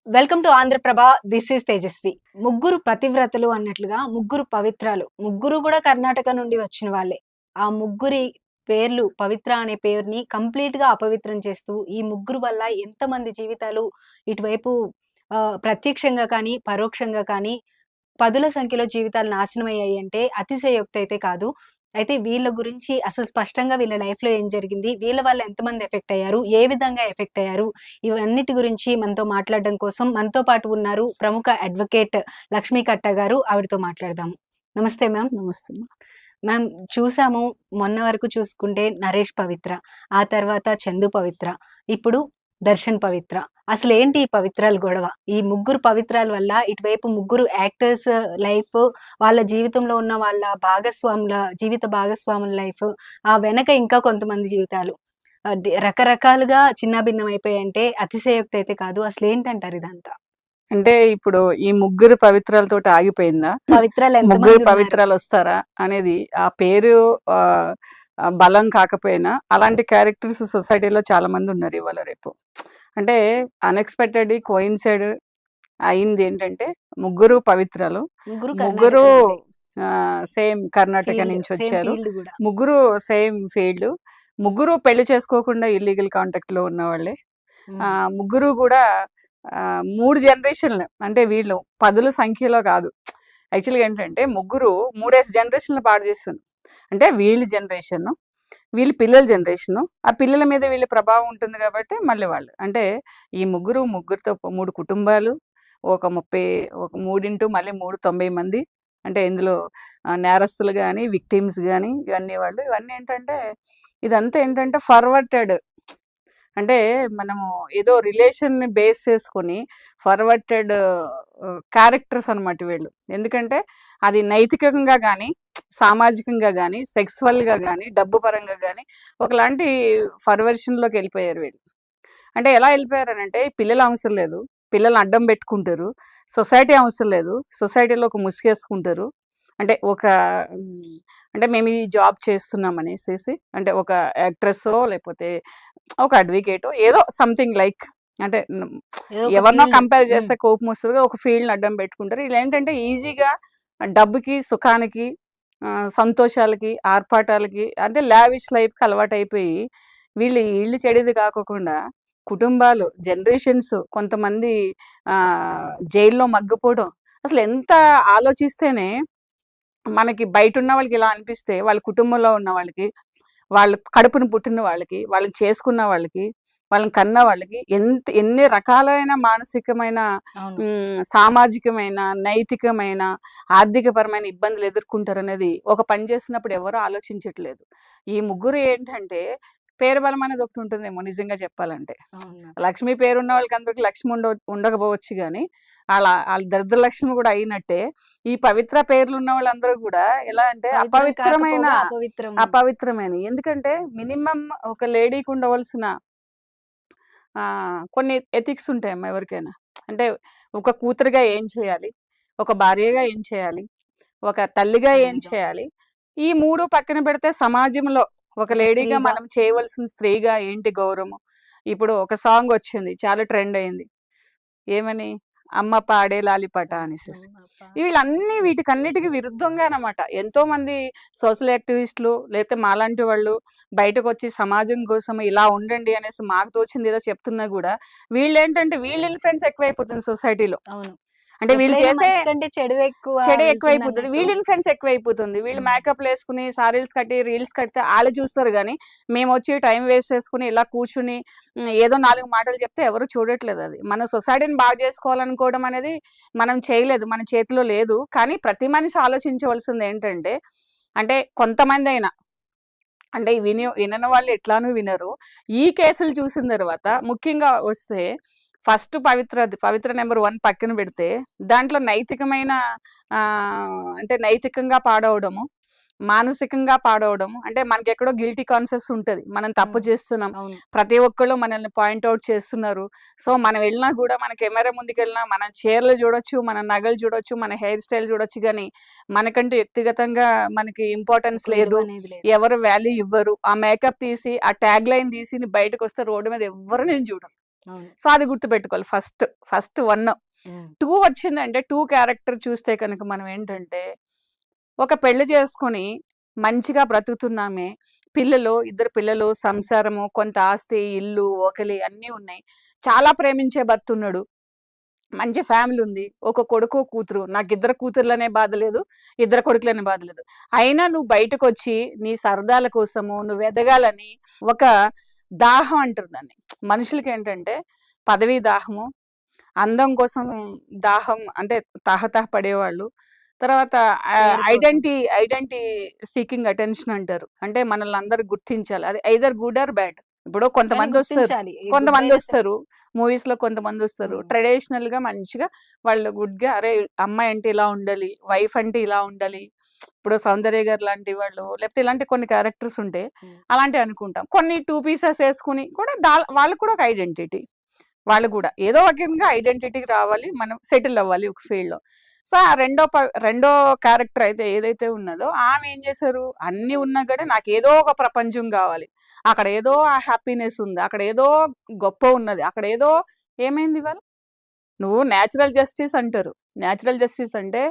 Welcome to Andhra Prabha. This is Tejaswi. ముగ్గురు పతివ్రతలు అన్నట్లుగా ముగ్గురు పవిత్రాలు. ముగ్గురు కూడా కర్ణాటక నుండి వచ్చిన వాళ్ళే. ఆ ముగ్గురి పేర్లు పవిత్ర అనే పేరుని కంప్లీట్‌గా అపవిత్రం చేస్తూ, ఈ ముగ్గురు వల్ల ఎంతమంది జీవితాలు ఇటువైపు ప్రత్యక్షంగా కానీ, పరోక్షంగా కానీ పదుల సంఖ్యలో జీవితాలు నాశనమయ్యాయి అంటే అతిశయోక్తి అయితే కాదు. అయితే వీళ్ళ గురించి అసలు స్పష్టంగా వీళ్ళ లైఫ్‌లో ఏం జరిగింది? వీళ్ళ వల్ల ఎంతమంది ఎఫెక్ట్ అయ్యారు? ఏ విధంగా ఎఫెక్ట్ అయ్యారు? ఇవన్నిటి గురించి మనతో మాట్లాడడం కోసం మనతో పాటు ఉన్నారు ప్రముఖ అడ్వకేట్ లక్ష్మీ కట్టా గారు. ఆవిడతో మాట్లాడదాము. నమస్తే మ్యామ్. నమస్తే. మ్యామ్, చూసాము మొన్న వరకు చూసుకుంటే నరేష్ పవిత్ర, ఆ తర్వాత చందు పవిత్ర, ఇప్పుడు దర్శన్ పవిత్ర. అసలేంటి ఈ పవిత్రాల గొడవ? ఈ ముగ్గురు పవిత్రాల వల్ల ఇటువైపు ముగ్గురు యాక్టర్స్ లైఫ్, వాళ్ళ జీవితంలో ఉన్న వాళ్ళ జీవిత భాగస్వాముల లైఫ్, ఆ వెనక ఇంకా కొంతమంది జీవితాలు రకరకాలుగా చిన్నాభిన్నమైపోయాయంటే అతిశయోక్తి అయితే కాదు. అసలేంటంటారు ఇదంతా? అంటే ఇప్పుడు ఈ ముగ్గురు పవిత్రాలతోటి ఆగిపోయిందా? పవిత్రాలు ముగ్గురు ఎంతమంది ఉన్నారు? పవిత్రాలు వస్తారా అనేది ఆ పేరు బలం కాకపోయినా అలాంటి క్యారెక్టర్స్ సొసైటీలో చాలా మంది ఉన్నారు ఇవాళ రేపు. అంటే అన్ఎక్స్పెక్టెడ్ కోయిన్సైడ్ అయింది ఏంటంటే ముగ్గురు పవిత్రాలు, ముగ్గురు సేమ్ కర్ణాటక నుంచి వచ్చారు, ముగ్గురు సేమ్ ఫీల్డ్, ముగ్గురు పెళ్లి చేసుకోకుండా ఇల్లీగల్ కాంటాక్ట్ లో ఉన్న వాళ్ళే. ముగ్గురు కూడా 3 జనరేషన్లు, అంటే వీళ్ళు పదుల సంఖ్యలో కాదు. యాక్చువల్గా ఏంటంటే ముగ్గురు 3 జనరేషన్లు పాడు చేస్తుంది. అంటే వీళ్ళ జనరేషన్, వీళ్ళ పిల్లల జనరేషను, ఆ పిల్లల మీద వీళ్ళ ప్రభావం ఉంటుంది కాబట్టి మళ్ళీ వాళ్ళు అంటే ఈ ముగ్గురితో 3 కుటుంబాలు, ఒక 3 మళ్ళీ 90 మంది. అంటే ఇందులో నేరస్తులు కానీ, విక్టిమ్స్ కానీ ఇవన్నీ ఏంటంటే ఇదంతా ఏంటంటే ఫార్వర్టెడ్. అంటే మనము ఏదో రిలేషన్ని బేస్ చేసుకొని ఫార్వర్టెడ్ క్యారెక్టర్స్ అనమాట వీళ్ళు. ఎందుకంటే అది నైతికంగా కానీ, సామాజికంగా కానీ, సెక్సువల్గా కానీ, డబ్బు పరంగా కానీ ఒకలాంటి ఫర్వర్షన్లోకి వెళ్ళిపోయారు వీళ్ళు. అంటే ఎలా వెళ్ళిపోయారనంటే పిల్లలు అవసరం లేదు, పిల్లల్ని అడ్డం పెట్టుకుంటారు. సొసైటీ అవసరం లేదు, సొసైటీలో ఒక ముసుగేసుకుంటారు. అంటే అంటే మేము ఈ జాబ్ చేస్తున్నాం అనేసి, అంటే ఒక యాక్ట్రెస్సో లేకపోతే ఒక అడ్వకేటో ఏదో సంథింగ్ లైక్, అంటే ఎవరినో కంపేర్ చేస్తే కోపం వస్తుంది, ఒక ఫీల్డ్ని అడ్డం పెట్టుకుంటారు. వీళ్ళు ఏంటంటే ఈజీగా డబ్బుకి, సుఖానికి, సంతోషాలకి, ఆర్పాటాలకి, అంటే లావిష్ లైఫ్కి అలవాటు అయిపోయి వీళ్ళు చెడేది కాకుండా కుటుంబాలు, జనరేషన్స్, కొంతమంది జైల్లో మగ్గిపోవడం. అసలు ఎంత ఆలోచిస్తేనే మనకి బయట ఉన్న వాళ్ళకి ఇలా అనిపిస్తే వాళ్ళ కుటుంబంలో ఉన్న వాళ్ళకి, వాళ్ళ కడుపును పుట్టిన వాళ్ళకి, వాళ్ళని చేసుకున్న వాళ్ళకి, వాళ్ళని కన్న వాళ్ళకి ఎన్ని రకాలైన మానసికమైన, సామాజికమైన, నైతికమైన, ఆర్థికపరమైన ఇబ్బందులు ఎదుర్కొంటారనేది ఒక పని చేసినప్పుడు ఎవరూ ఆలోచించట్లేదు. ఈ ముగ్గురు ఏంటంటే పేరు బలం అనేది ఒకటి ఉంటుందేమో నిజంగా చెప్పాలంటే. లక్ష్మి పేరున్న వాళ్ళకి అందరికి లక్ష్మి ఉండకపోవచ్చు కానీ వాళ్ళ దరిద్ర లక్ష్మి కూడా అయినట్టే ఈ పవిత్ర పేర్లు ఉన్న వాళ్ళందరూ కూడా ఎలా అంటే అపవిత్రమైన. ఎందుకంటే మినిమం ఒక లేడీకి ఉండవలసిన కొన్ని ఎథిక్స్ ఉంటాయమ్మా ఎవరికైనా. అంటే ఒక కూతురుగా ఏం చేయాలి, ఒక భార్యగా ఏం చేయాలి, ఒక తల్లిగా ఏం చేయాలి, ఈ 3 పక్కన పెడితే సమాజంలో ఒక లేడీగా మనం చేయవలసిన స్త్రీగా ఏంటి గౌరవం. ఇప్పుడు ఒక సాంగ్ వచ్చింది, చాలా ట్రెండ్ అయింది, ఏమని, అమ్మ పాడే లాలిపాట అనేసి. వీళ్ళన్నీ వీటికన్నిటికీ విరుద్ధంగా అనమాట ఎంతో మంది సోషల్ యాక్టివిస్టులు లేకపోతే మాలాంటి వాళ్ళు బయటకు వచ్చి సమాజం కోసం ఇలా ఉండండి అనేసి మాకు తోచింది ఏదో చెప్తున్నా కూడా వీళ్ళు ఏంటంటే వీళ్ళ ఇన్ఫ్లుయెన్స్ ఎక్కువైపోతుంది సొసైటీలో. అంటే వీళ్ళు చేసే చెడు ఎక్కువైపోతుంది, వీళ్ళ ఇన్ఫ్లుయెన్స్ ఎక్కువైపోతుంది. వీళ్ళు మేకప్ వేసుకుని సారీల్స్ కట్టి రీల్స్ కడితే వాళ్ళు చూస్తారు కానీ మేము వచ్చి టైం వేస్ట్ చేసుకుని ఇలా కూర్చుని ఏదో 4 మాటలు చెప్తే ఎవరు చూడట్లేదు. అది మన సొసైటీని బాగా చేసుకోవాలనుకోవడం అనేది మనం చేయలేదు, మన చేతిలో లేదు. కానీ ప్రతి మనిషి ఆలోచించవలసింది ఏంటంటే, అంటే కొంతమంది అయినా, అంటే వినని వాళ్ళు ఎట్లానూ వినరు. ఈ కేసులు చూసిన తర్వాత ముఖ్యంగా వస్తే ఫస్ట్ పవిత్ర నెంబర్ 1 పక్కన పెడితే దాంట్లో నైతికమైన అంటే నైతికంగా పాడవడము, మానసికంగా పాడవడము. అంటే మనకి ఎక్కడో గిల్టీ కాన్షియస్ ఉంటుంది, మనం తప్పు చేస్తున్నాం, ప్రతి ఒక్కళ్ళు మనల్ని పాయింట్అవుట్ చేస్తున్నారు. సో మనం వెళ్ళినా కూడా మన కెమెరా ముందుకు వెళ్ళినా మన చీరలు చూడొచ్చు, మన నగలు చూడొచ్చు, మన హెయిర్ స్టైల్ చూడొచ్చు, కానీ మనకంటూ వ్యక్తిగతంగా మనకి ఇంపార్టెన్స్ లేదు, ఎవరు వాల్యూ ఇవ్వరు. ఆ మేకప్ తీసి ఆ ట్యాగ్ లైన్ తీసి బయటకు వస్తే రోడ్డు మీద ఎవ్వరు నేను చూడను. అవును. సో అది గుర్తుపెట్టుకోవాలి ఫస్ట్. ఫస్ట్ 1. 2 వచ్చిందంటే 2 క్యారెక్టర్ చూస్తే కనుక మనం ఏంటంటే, ఒక పెళ్లి చేసుకొని మంచిగా బ్రతుకుతున్నామే, ఇద్దరు పిల్లలు, సంసారము, కొంత ఆస్తి, ఇల్లు, ఓకలి అన్నీ ఉన్నాయి. చాలా ప్రేమించే భర్తున్నాడు. మంచి ఫ్యామిలీ ఉంది. ఒక కొడుకు, కూతురు. నాకిద్దరు కూతుర్లనే బాధ లేదు. ఇద్దరు కొడుకులనే బాధ లేదు. అయినా నువ్వు బయటకొచ్చి నీ సరదాల కోసము నువ్వు ఎదగాలని ఒక దాహం అంటారు దాన్ని. మనుషులకేంటంటే పదవీ దాహము, అందం కోసం దాహం అంటే తహతహ పడేవాళ్ళు. తర్వాత పేరు కోసం. ఐడెంటిటీ సీకింగ్ అటెన్షన్ అంటారు. అంటే మనల్ని అందరూ గుర్తించాలి. అది ఐదర్ గుడ్ ఆర్ బ్యాడ్. ఇప్పుడు కానీ కొంతమందొస్తారు. గుర్తించాలి. ఏ గుడ్ అయినా సరే. కొంతమందొస్తారు. మూవీస్‌లో కొంతమందొస్తారు. హ్మ్. ట్రెడిషనల్‌గా మంచిగా వాళ్ళు గుడ్‌గా అరే! అమ్మాయి అంటే ఇలా ఉండాలి. వైఫ్ అంటే ఇలా ఉండాలి. ఇప్పుడు 'సౌందర్య' గారు లాంటి వాళ్ళు లేకపోతే ఇలాంటి కొన్ని క్యారెక్టర్స్ ఉంటే హ్మ్. అలాంటివి అనుకుంటాం. కొన్ని 2 పీసెస్ ఏసుకొని కూడా వాళ్ళకి కూడా ఒక ఐడెంటిటీ. వాళ్ళు గూడా ఏదో ఒక రకంగా ఐడెంటిటీకి రావాలి. మనం సెటిల్ అవ్వాలి ఒక ఫీల్డ్‌లో. సో, ఆ రెండో క్యారెక్టర్ అయితే ఏదైతే ఉన్నదో ఆమె ఏం చేశారు? అన్నీ ఉన్నా కూడా నాకేదో ఒక ప్రపంచం గావాలి. అక్కడ ఏదో ఆ హ్యాపీనెస్ ఉంది. అక్కడ ఏదో గొప్ప ఉన్నది. అక్కడ ఏదో ఏమైంది ఇవాళ? నువ్వు నేచురల్ జస్టిస్ అంటారు. నేచురల్ జస్టిస్ అంటే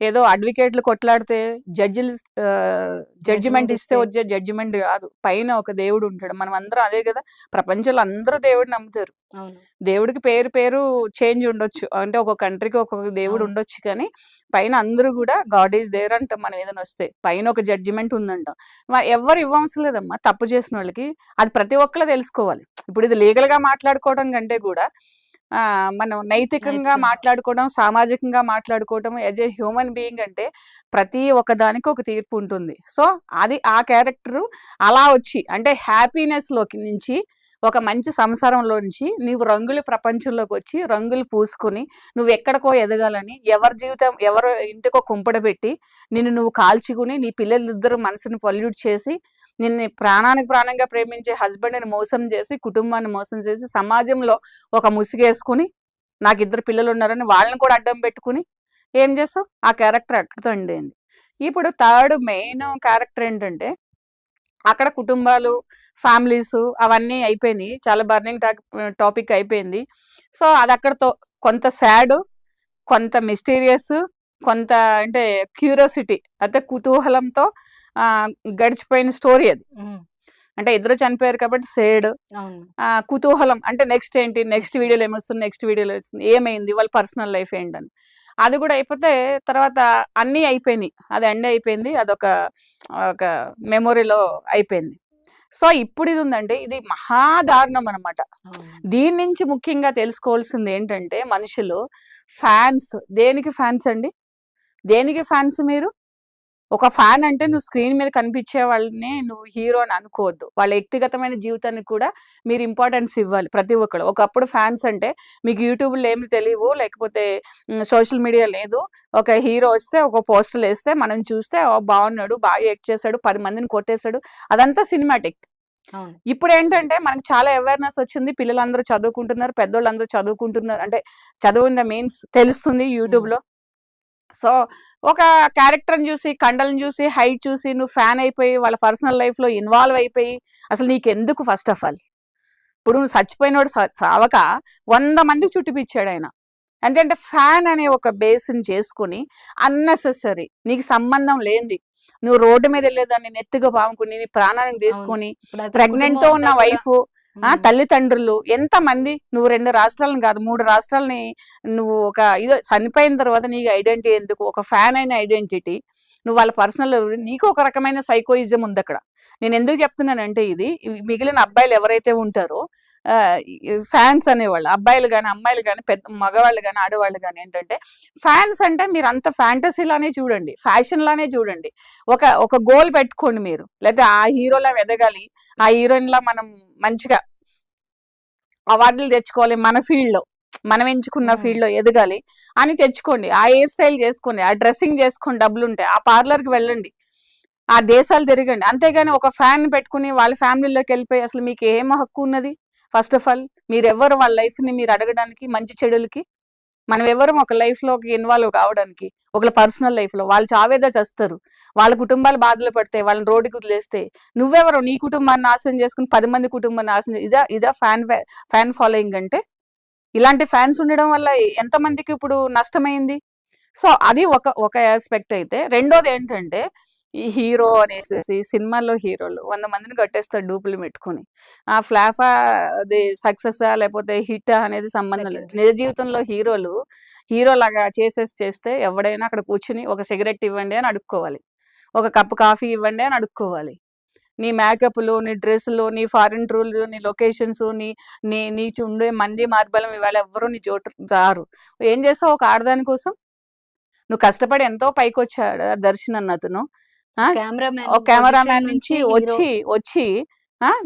ఏదో అడ్వకేట్‌లు కొట్లాడితే జడ్జిలు జడ్జిమెంట్ జడ్జిమెంట్ ఇస్తే ఇస్తే వచ్చే జడ్జిమెంట్ గాదు. పైన ఒక దేవుడు ఉంటాడు. మనం అందరం అదే గదా! ప్రపంచంలో అందరూ దేవుడిని నమ్ముతారు. అవును. దేవుడికి పేరు చేంజ్ ఉండొచ్చు. అంటే ఒక్కొక్క కంట్రీకి ఒక్కొక్క దేవుడు అవును. ఉండొచ్చు కానీ, పైన అందరూ గూడా గాడ్ ఈస్ దేర్ అంటాం మనం ఏదైనా వస్తే. పైన ఒక జడ్జిమెంట్ ఉందంటాం. ఎవ్వరు ఇవ్వవసరం లేదమ్మా తప్పు చేసినోళ్ళకి. అది ప్రతి ఒక్కళ్ళు తెలుసుకోవాలి. ఇప్పుడు ఇది లీగల్‌గా మాట్లాడుకోవడం కంటే గూడా మనం నైతికంగా నైతికంగా. మాట్లాడుకోవడం, సామాజికంగా మాట్లాడుకోవడం యాజ్ ఎ హ్యూమన్ బీయింగ్ అంటే ప్రతి ఒక్కదానికి ఒక తీర్పు ఉంటుంది. సో, అది ఆ క్యారెక్టరు అలా వచ్చి అంటే హ్యాపీనెస్‌లోకి నుంచి ఒక మంచి సంసారంలోంచి నీవు రంగుల ప్రపంచంలోకొచ్చి రంగులు పూసుకొని నువ్వెక్కడికో ఎదగాలని ఎవరి జీవితం ఎవరి ఇంటికో కుంపడబెట్టి నిన్ను నువ్వు కాల్చుకుని నీ పిల్లలిద్దరు మనసుని పొల్యూట్ చేసి నిన్ను ప్రాణానికి ప్రాణంగా ప్రేమించే హస్బెండ్‌ని మోసం చేసి, కుటుంబాన్ని మోసం చేసి, సమాజంలో ఒక ముసుగేసుకొని నాకిద్దరు పిల్లలున్నారని వాళ్ళని కూడా అడ్డం పెట్టుకుని ఏం చేస్తావు? ఆ క్యారెక్టర్ అక్కడితో ఎండ్ అయింది. ఇప్పుడు థర్డ్ మెయిన్ క్యారెక్టర్ ఏంటంటే అక్కడ కుటుంబాలు, ఫ్యామిలీసు అవన్నీ అయిపోయినియి. చాలా బర్నింగ్ టాపిక్ అయిపోయింది. సో, అదక్కడితో కొంత సాడు, కొంత మిస్టీరియస్, కొంత అంటే క్యూరియాసిటీ అంటే కుతూహలంతో ఆహ్, గడిచిపోయిన స్టోరీ అది. హ్మ్. అంటే ఇద్దరు చనిపోయారు కాబట్టి సేడ్. అవును. కుతూహలం అంటే నెక్స్ట్ ఏంటి? నెక్స్ట్ నెక్స్ట్ వీడియోలో ఏమొస్తుంది? నెక్స్ట్ వీడియోలో ఏమొస్తుంది? ఏమైంది? వాళ్ళ పర్సనల్ లైఫ్ ఏంటని. అది గూడా అయిపోతే తర్వాత అన్నీ అయిపోయినియి. అది ఎండ్ అయిపోయింది. అదొక ఒక మెమొరీలో అయిపోయింది. సో, ఇప్పుడిదుందంటే ఇది మహా దారుణం అనమాట. అవును. దీని నుంచి ముఖ్యంగా తెలుసుకోవాల్సిందేంటంటే మనుషులు ఫ్యాన్స్ దేనికి ఫ్యాన్స్ అండి? దేనికి ఫ్యాన్స్ మీరు? ఒక ఫ్యాన్ అంటే నువ్వు స్క్రీన్ మీద కనిపించే వాళ్ళని నువ్వు హీరో అని అనుకోవద్దు. వాళ్ళ వ్యక్తిగతమైన జీవితానికి కూడా మీరు ఇంపార్టెన్స్ ఇవ్వాలి ప్రతి ఒక్కళ్ళు. ఒకప్పుడు ఫ్యాన్స్ అంటే మీకు యూట్యూబ్‌లో ఏమి తెలీవు. లేకపోతే సోషల్ మీడియా లేదు. ఒక హీరో వస్తే ఒక పోస్టర్‌లేస్తే మనం చూస్తే ఓహ్! బాగున్నాడు, బాగా యాక్ట్ చేసాడు, 10 మందిని కొట్టేసాడు. అదంతా సినిమాటిక్. అవును. ఇప్పుడేంటంటే మనకు చాలా అవేర్‌నెస్ వచ్చింది. పిల్లలందరూ చదువుకుంటున్నారు. పెద్దోళ్ళందరూ చదువుకుంటున్నారు. అంటే చదువు ఇన్ ద మీన్స్ తెలుస్తుంది హ్మ్. యూట్యూబ్‌లో. సో, ఒక క్యారెక్టర్‌ని జూసి, కండలను జూసి, హైట్ చూసి నువ్వు ఫ్యాన్ అయిపోయి, వాళ్ళ పర్సనల్ లైఫ్‌లో ఇన్వాల్వ్ అయిపోయి, అసలు నీకెందుకు ఫస్ట్ ఆఫ్ ఆల్? ఇప్పుడు నువ్వు చచ్చిపోయినోడు చావక 100 మందికి చుట్టిపిచ్చాడాయన. ఎందుకంటే ఫ్యాన్ అనే ఒక బేస్‌ని చేసుకొని అన్నెసెసరీ నీకు సంబంధం లేనిది. నువ్వు రోడ్డు మీద ఎళ్ళేదాన్ని నెత్తిగా పాముకుని, నీ ప్రాణానికి అవును. తీసుకొని, ఇప్పుడైతే కుటుంబం ప్రెగ్నెంట్‌తో ఉన్న అంతా కూడా వైఫు, హ్మ్. తల్లిదండ్రులు ఎంతమంది నువ్వు 2 రాష్ట్రాలను కాదు 3 రాష్ట్రాలని నువ్వు ఒక ఇదో చనిపోయిన తర్వాత నీకు ఐడెంటిటీ ఎందుకు? ఒక ఫ్యాన్ అయిన ఐడెంటిటీ. నువ్వు వాళ్ళ పర్సనల్ నీకు ఒక రకమైన సైకోయిజం ఉందక్కడ. నేనెందుకు చెప్తున్నానంటే ఇది మిగిలిన అబ్బాయిలు ఎవరైతే ఉంటారో ఫ్యాన్స్ అనేవాళ్ళు అబ్బాయిలు గాని, అమ్మాయిలు గాని, పెద్ద మగవాళ్ళు గాని, ఆడవాళ్ళు గాని ఏంటంటే ఫ్యాన్స్ అంటే మీరంత ఫ్యాంటసీలానే చూడండి. ఫ్యాషన్‌లానే చూడండి. ఒక గోల్ పెట్టుకోండి మీరు. లేతే ఆ హీరోలా ఎదగాలి. ఆ హీరోయిన్‌లా మనం మంచిగా అవార్డులు తెచ్చుకోవాలి మన ఫీల్డ్‌లో. మనం ఎంచుకున్న హ్మ్. ఫీల్డ్‌లో ఎదగాలి అని తెచ్చుకోండి. ఆ హెయిర్ స్టైల్ చేసుకోండి. ఆ డ్రెస్సింగ్ చేసుకోండి డబ్బులుంటే. ఆ పార్లర్‌కి వెళ్ళండి. ఆ దేశాలు తిరగండి. అంతేగాని ఒక ఫ్యాన్‌ని పెట్టుకొని వాళ్ళ ఫ్యామిలీలోకెళ్ళిపోయి అసలు మీకు ఏం హక్కు ఉన్నది? ఫస్ట్ ఆఫ్ ఆల్ మీరెవ్వరు వాళ్ళ లైఫ్‌ని మీరు అడగడానికి మంచి చెడులకి? మనం ఎవరం ఒక లైఫ్ లోకి ఇన్వాల్వ్ కావడానికి, ఒకళ్ళ పర్సనల్ లైఫ్ లో వాళ్ళు చావేదా చేస్తారు, వాళ్ళ కుటుంబాలు బాధలు పడితే వాళ్ళని రోడ్డుకి వదిలేస్తే నువ్వెవరు నీ కుటుంబాన్ని నాశనం చేసుకుని 10 మంది కుటుంబాన్ని నాశనం ఇదా ఫ్యాన్ ఫాలోయింగ్ అంటే? ఇలాంటి ఫ్యాన్స్ ఉండడం వల్ల ఎంతమందికి ఇప్పుడు నష్టమైంది. సో అది ఒక ఆస్పెక్ట్ అయితే, రెండోది ఏంటంటే ఈ హీరో అనేసేసి సినిమాల్లో హీరోలు 100 మందిని కట్టేస్తాడు డూపులు పెట్టుకుని. ఆ ఫ్లాఫా అది సక్సెసా లేకపోతే హిట్టా అనేది సంబంధం లేదు. సెకండరీ. నిజ జీవితంలో హీరోలాగా చేస్తే ఎవడైనా అక్కడ కూర్చుని ఒక సిగరెట్ ఇవ్వండి అని అడుక్కోవాలి, ఒక కప్పు కాఫీ ఇవ్వండి అని అడుక్కోవాలి. నీ మేకప్లు, నీ డ్రెస్సులు, నీ ఫారిన్ టూర్లు, నీ లొకేషన్స్, నీ నీ నీ ఉండే మంది మార్బలం ఇవాళ ఎవ్వరూ నీ చోటు రారు. ఏం చేస్తావు ఒక ఆడదాని కోసం? నువ్వు కష్టపడి ఎంతో పైకొచ్చాడు దర్శన్ అన్న అతను. ఆ? కెమెరామెన్ ఒక కెమెరామ్యాన్ పొజిషన్ నుంచి నుంచి హీరో. వచ్చి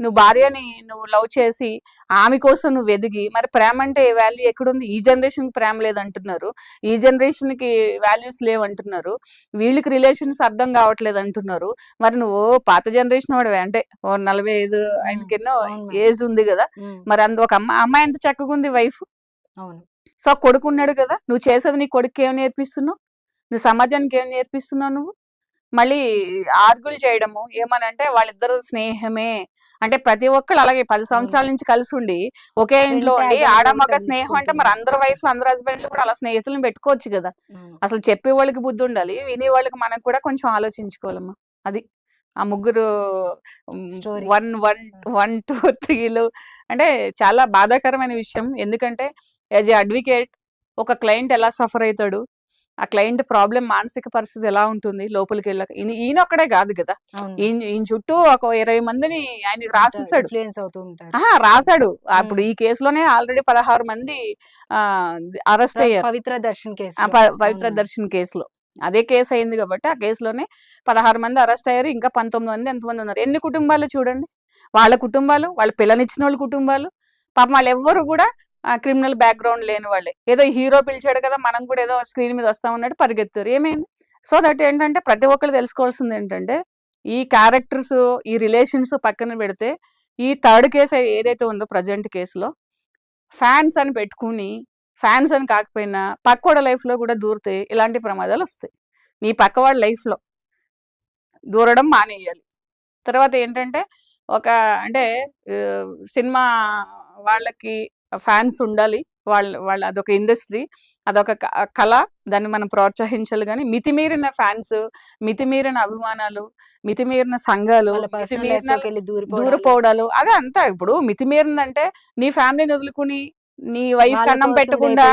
నువ్వు భార్యని నువ్వు లవ్ చేసి ఆమె కోసం నువ్వు ఎదిగి, మరి ప్రేమ అంటే వాల్యూ ఎక్కడుంది? ఈ జనరేషన్ ప్రేమ లేదంటున్నారు, ఈ జనరేషన్ కి వాల్యూస్ లేవంటున్నారు, వీళ్ళకి రిలేషన్స్ అర్థం కావట్లేదు అంటున్నారు. మరి నువ్వు పాత జనరేషన్ వాడివే, అంటే ఓ 45 ఆయనకి ఎన్నో అవును మేడం. ఏజ్ ఉంది కదా, మరి ఒక అమ్మాయి ఎంత చక్కగా ఉంది వైఫ్. అవును. సో కొడుకున్నాడు కదా, నువ్వు చేసేది నీ కొడుకు ఏం నేర్పిస్తున్నావు? నువ్వు సమాజానికి ఏం నేర్పిస్తున్నావు? నువ్వు మళ్ళీ ఆర్గ్యులు చేయడము ఏమనంటే వాళ్ళిద్దరు స్నేహమే అంటే, ప్రతి ఒక్కళ్ళు అలాగే 10 సంవత్సరాల నుంచి కలిసి ఉండి ఒకే ఇంట్లో ఉండి ఆడమగ స్నేహం అంటే మరి అందరు వైఫ్లు అందరు హస్బెండ్లు కూడా అలా స్నేహితులను పెట్టుకోవచ్చు కదా. అసలు చెప్పే వాళ్ళకి బుద్ధి ఉండాలి, వినే వాళ్ళకి మనకు కూడా కొంచెం ఆలోచించుకోవాలమ్మా. అది ఆ ముగ్గురు స్టోరీ. 1, 2, 3లు అంటే చాలా బాధాకరమైన విషయం. ఎందుకంటే యాజ్ ఏ అడ్వకేట్ ఒక క్లయింట్ ఎలా సఫర్ అవుతాడు, ఆ క్లయింట్ ప్రాబ్లం మానసిక పరిస్థితి ఎలా ఉంటుంది లోపలికి వెళ్ళక, ఈయన ఒక్కడే కాదు కదా, ఈయన చుట్టూ ఒక 20 మందిని ఆయన రాసిస్తాడు, ఇన్ఫ్లుయెన్స్ అవుతూ ఉంటారు. రాశాడు. అప్పుడు ఈ కేసులోనే ఆల్రెడీ 16 మంది అరెస్ట్ అయ్యారు, పవిత్ర దర్శన్ కేసు. పవిత్ర దర్శన్ కేసులో. అదే కేసు అయింది కాబట్టి ఆ కేసులోనే 16 మంది అరెస్ట్ అయ్యారు, ఇంకా 19 మంది ఎంతమంది ఉన్నారు. ఎన్ని కుటుంబాలు చూడండి, వాళ్ళ కుటుంబాలు, వాళ్ళ పిల్లనిచ్చిన వాళ్ళ కుటుంబాలు, పాపం వాళ్ళు ఎవ్వరు కూడా క్రిమినల్ బ్యాక్గ్రౌండ్ లేని వాళ్ళే. ఏదో హీరో పిలిచాడు కదా మనం కూడా ఏదో స్క్రీన్ మీద వస్తాం అన్నట్టు పరిగెత్తారు. ఏమైంది? సో దట్ ఏంటంటే ప్రతి ఒక్కరు తెలుసుకోవాల్సింది ఏంటంటే, ఈ క్యారెక్టర్స్ ఈ రిలేషన్స్ పక్కన పెడితే ఈ థర్డ్ కేసు ఏదైతే ఉందో ప్రజెంట్ కేసులో ఫ్యాన్స్ అని పెట్టుకుని, ఫ్యాన్స్ అని కాకపోయినా పక్కోడ లైఫ్లో కూడా దూరితే ఇలాంటి ప్రమాదాలు వస్తాయి. నీ పక్కవాడి లైఫ్లో దూరడం మానేయాలి. తర్వాత ఏంటంటే అంటే సినిమా వాళ్ళకి ఫ్యాన్స్ ఉండాలి, వాళ్ళ అదొక ఇండస్ట్రీ, అదొక కళ, దాన్ని మనం ప్రోత్సహించాలి. కానీ మితిమీరిన ఫ్యాన్స్, మితిమీరిన అభిమానాలు, మితిమీరిన సంఘాలు, మితిమీరిన దూరపోవడాలు అదే అంతా. ఇప్పుడు మితిమీరిందంటే నీ ఫ్యామిలీని వదులుకుని నీ వైఫ్ అన్నం పెట్టకుండా,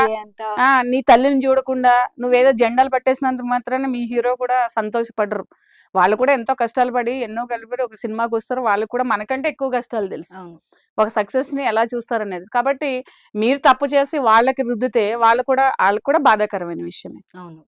నీ తల్లిని చూడకుండా నువ్వేదో జెండాలు పట్టేసినంత మాత్రాన మీ హీరో కూడా సంతోషపడరు. వాళ్ళు కూడా ఎంతో కష్టాలు పడి ఎన్నో కలిపి ఒక సినిమాకి వస్తారు, వాళ్ళు కూడా మనకంటే ఎక్కువ కష్టాలు తెలుసు ఒక సక్సెస్ ని ఎలా చూస్తారనేది. కాబట్టి మీరు తప్పు చేసి వాళ్ళకి రుద్దితే వాళ్ళకు కూడా బాధాకరమైన విషయమే. అవును.